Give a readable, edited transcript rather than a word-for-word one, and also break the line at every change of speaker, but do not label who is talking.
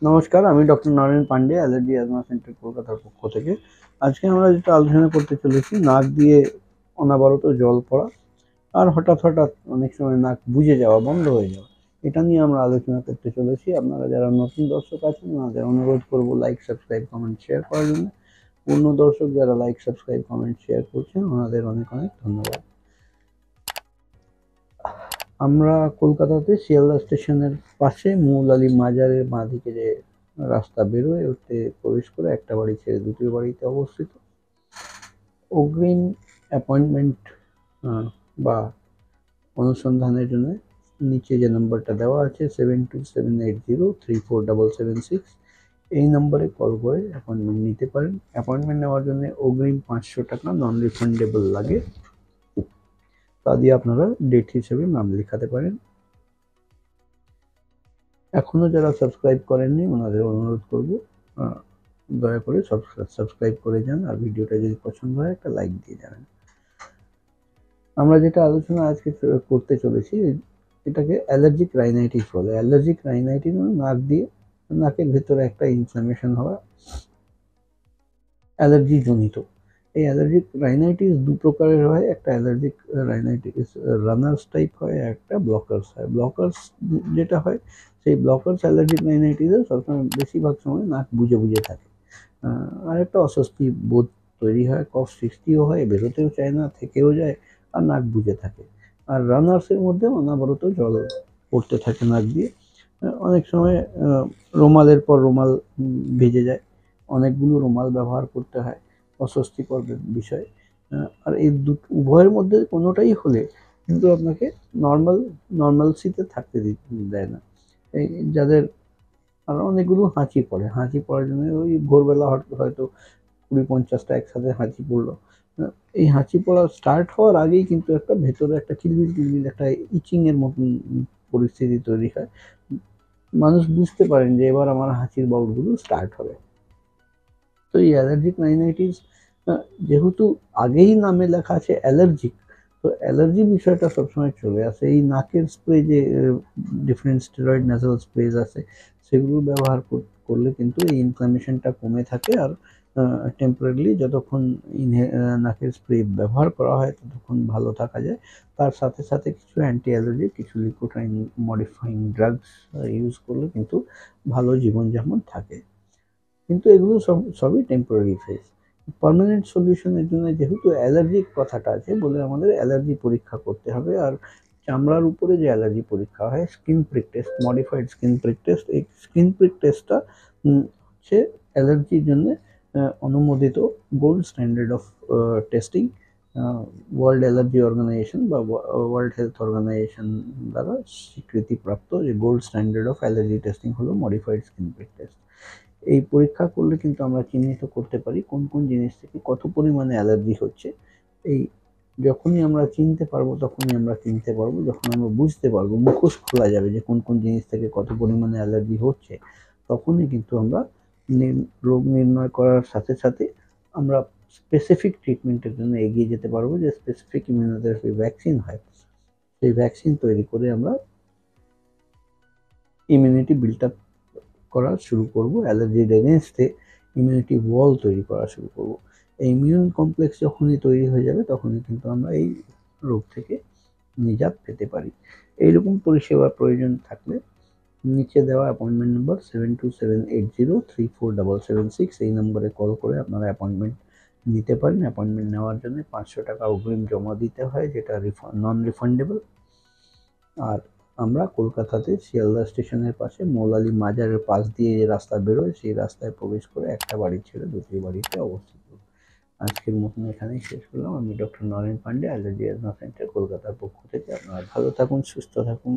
নমস্কার, আমি doctor Naren Pandey, allergy asthma centre কলকাতার পক্ষ থেকে। আজকে আমরা যেটা আলোচনা করতে চলেছি, নাক দিয়ে অনবরত জল পড়া আর হঠাৎ হঠাৎ অনেক সময় নাক বুজে যাওয়া, বন্ধ হয়ে যাওয়া, এটা নিয়ে আমরা আলোচনা করতে চলেছি। আপনারা যারা নতুন দর্শক আছেন ওনাদের অনুরোধ করবো লাইক, সাবস্ক্রাইব, কমেন্ট, শেয়ার করার জন্য। পূর্ণ দর্শক যারা লাইক, সাবস্ক্রাইব, কমেন্ট, শেয়ার করছেন ওনাদের অনেক অনেক ধন্যবাদ। আমরা কলকাতাতে শিয়ালদা স্টেশনের পাশে মৌলালী মাজারের বাঁদিকে যে রাস্তা বেরোয় ওতে প্রবেশ করে একটা বাড়ি ছেড়ে দুটি বাড়িতে অবস্থিত। অগ্রিম অ্যাপয়েন্টমেন্ট বা অনুসন্ধানের জন্য নিচে যে নাম্বারটা দেওয়া আছে 7278034776, এই নম্বরে কল করে অ্যাপয়েন্টমেন্ট নিতে পারেন। অ্যাপয়েন্টমেন্ট নেওয়ার জন্য অগ্রিম 500 টাকা নন রিফান্ডেবল লাগে, তা দিয়ে আপনারা ডেট হিসেবে নাম লেখাতে পারেন। এখনও যারা সাবস্ক্রাইব করেননি ওনাদের অনুরোধ করব দয়া করে সাবস্ক্রাইব করে যান, আর ভিডিওটা যদি পছন্দ হয় একটা লাইক দিয়ে যাবেন। আমরা যেটা আলোচনা আজকে করতে চলেছি এটাকে অ্যালার্জিক রাইনাইটিস বলে। অ্যালার্জিক রাইনাইটিস মানে নাক দিয়ে নাকের ভেতরে একটা ইনফ্লামেশন হওয়া, অ্যালার্জি জনিত। এই অ্যালার্জিক রাইনাইটিস দু প্রকারের হয়, একটা অ্যালার্জিক রাইনাইটিস রানার্স টাইপ হয়, একটা ব্লকার্স হয়। ব্লকার্স যেটা হয়, সেই ব্লকার্স অ্যালার্জিক রাইনাইটিসে সবসময় বেশিরভাগ সময় নাক বুজে বুজে থাকে, আর একটা অস্বস্তি বোধ তৈরি হয়, কফ সৃষ্টিও হয়, বেরোতেও চায় না, থেকেও যায়, আর নাক বুজে থাকে। আর রানার্সের মধ্যে অনবরত জল পড়তে থাকে নাক দিয়ে, অনেক সময় রুমালের পর রুমাল ভিজে যায়, অনেকগুলো রুমাল ব্যবহার করতে হয়, অস্বস্তিকর বিষয়। আর এই উভয়ের মধ্যে কোনোটাই হলে কিন্তু আপনাকে নর্মালসিতে থাকতে দেয় না। এই যাদের আর অনেকগুলো হাঁচি পড়ে, হাঁচি পড়ার জন্য ওই ভোরবেলা হয়তো 20-50টা একসাথে হাঁচি পড়লো। এই হাঁচি পড়া স্টার্ট হওয়ার আগেই কিন্তু একটা ভেতরে একটা কিলবিল কিলবিল একটা ইচিংয়ের মতন পরিস্থিতি তৈরি হয়। মানুষ বুঝতে পারেন যে এবার আমার হাঁচির বাউলগুলো স্টার্ট হবে। তো এই অ্যালার্জিক রাইনাইটিস যেহেতু আগেই নামে লেখা আছে অ্যালার্জিক, তো অ্যালার্জি বিষয়টা সবসময় চলে আসে। এই নাকের স্প্রে যে ডিফারেন্ট স্টেরয়েড ন্যাসাল স্প্রেজ আছে সেগুলো ব্যবহার করলে কিন্তু এই ইনফ্লামেশনটা কমে থাকে, আর টেম্পোরারিলি যতক্ষণ নাকের স্প্রে ব্যবহার করা হয় ততক্ষণ ভালো থাকা যায়। তার সাথে সাথে কিছু অ্যান্টি অ্যালার্জিক, কিছু লিকোট্রাইন মডিফাইং ড্রাগস ইউজ করলে কিন্তু ভালো জীবনযাপন থাকে। কিন্তু এগুলো সবই টেম্পোরারি ফেজ। পার্মানেন্ট সলিউশনের জন্য যেহেতু অ্যালার্জির কথাটা আছে বলে আমাদের অ্যালার্জি পরীক্ষা করতে হবে। আর চামড়ার উপরে যে অ্যালার্জি পরীক্ষা হয়, skin prick test, modified skin prick test, এই স্কিন প্রিক টেস্টটা হচ্ছে অ্যালার্জির জন্য অনুমোদিত gold standard of testing. World allergy organisation বা ওয়ার্ল্ড হেলথ অর্গানাইজেশন দ্বারা স্বীকৃতিপ্রাপ্ত যে gold standard of allergy testing হলো মডিফাইড স্কিন প্রিক টেস্ট। এই পরীক্ষা করলে কিন্তু আমরা চিহ্নিত করতে পারি কোন কোন জিনিস থেকে কত পরিমাণে অ্যালার্জি হচ্ছে। এই যখনই আমরা চিনতে পারবো তখনই আমরা চিনতে পারবো, যখন আমরা বুঝতে পারবো, মুখোশ খোলা যাবে যে কোন কোন জিনিস থেকে কত পরিমাণে অ্যালার্জি হচ্ছে, তখনই কিন্তু আমরা রোগ নির্ণয় করার সাথে সাথে আমরা স্পেসিফিক ট্রিটমেন্টের জন্য এগিয়ে যেতে পারবো। যে স্পেসিফিক ইমিউনোথেরাপি ভ্যাকসিন হয়, সেই ভ্যাকসিন তৈরি করে আমরা ইমিউনিটি বিল্ড আপ করা শুরু করব, অ্যালার্জির এগেনস্টে ইমিউনিটি ওয়াল তৈরি করা শুরু করব। এই ইমিউন কমপ্লেক্স যখনই তৈরি হয়ে যাবে তখনই কিন্তু আমরা এই রোগ থেকে নিজাত পেতে পারি। এইরকম পরিষেবার প্রয়োজন থাকলে নিচে দেওয়া অ্যাপয়েন্টমেন্ট নম্বর 7278034776, এই নম্বরে কল করে আপনারা অ্যাপয়েন্টমেন্ট নিতে পারেন। অ্যাপয়েন্টমেন্ট নেওয়ার জন্য 500 টাকা অগ্রিম জমা দিতে হয়, যেটা নন রিফান্ডেবল। আর আমরা কলকাতাতে শিয়ালদা স্টেশনের পাশে মৌলালী মাজারের পাশ দিয়ে যে রাস্তা বেরোয় সেই রাস্তায় প্রবেশ করে একটা বাড়ি ছেড়ে দুটি বাড়িতে অবস্থিত। আজকের মতন এখানেই শেষ করলাম। আমি doctor Naren Pandey, allergy asthma centre কলকাতার পক্ষ থেকে। আপনারা ভালো থাকুন, সুস্থ থাকুন।